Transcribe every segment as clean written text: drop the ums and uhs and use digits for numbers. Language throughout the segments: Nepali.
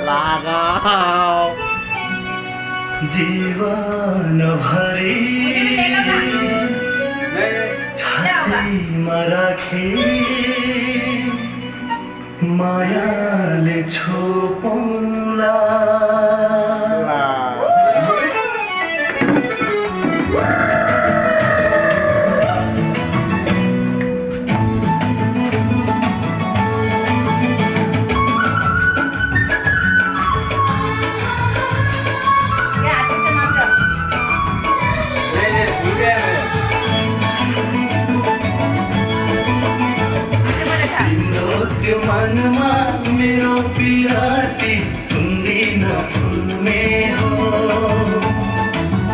लागाओ जीवन भरी छातीमा राखी मायाले छोपौँला त्यो मनमा मेरो पिराती कुन्दिन फुल्ने हो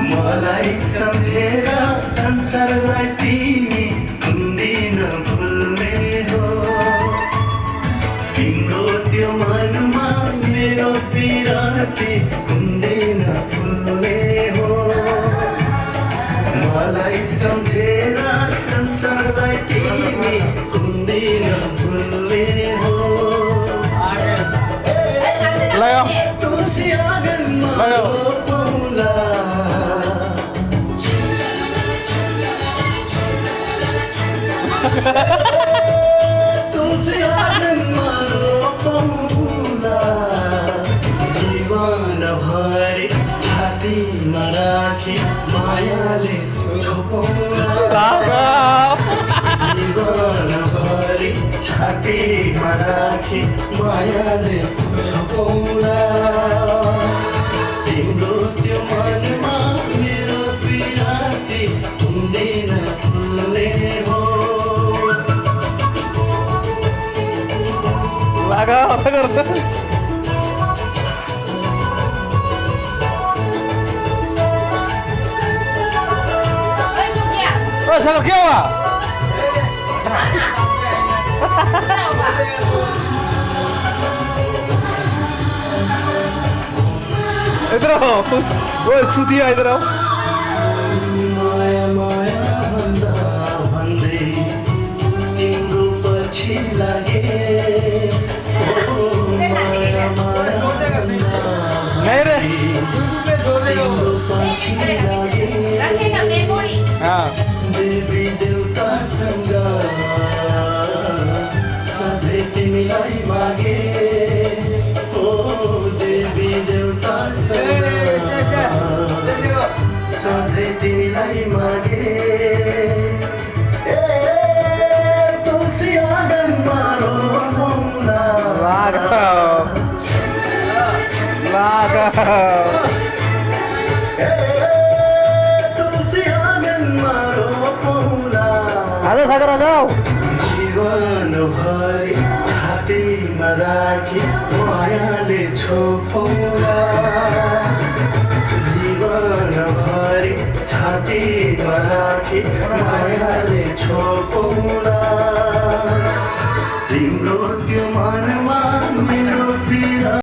मलाई सम्झेर संसारलाई तिमी कुन्दिन फुल्ने हो तिम्रो त्यो मनमा मेरो पिराती कुन्दिन फुल्ने हो मलाई सम्झेर संसारलाई तिमी कुन्दिन फुल्ने हो तुलसी आँगनमा रोपौँला तुलसी आँगनमा रोपौँला जीवन भरि छातीमा राखी मायाले छोपौँला जीवन भरि छातीमा राखी मायाले छोपौँला तिम्रो त्यो मनमा मेरो पिराती कुन्दिन फुल्ने हो लागा असं कर सागर क्या हुआ इधर आओ वो सुतिया इधर आओ माया माया भन्दा भन्दै तिम्रो पछि लागे माया माया नहीं रे तिम्रो पछि लागे हाँ देवी देवतासँग सधैँ तिमीलाई मागे ओ देवी देवतासँग सधैँ तिमीलाई मागे तुलसी आँगनमा रोपौँला आजा सागर आ जाओ जीवन भरि छातीमा राखी मायाले छोपौँला जीवन भरि छातीमा राखी मायाले छोपौँला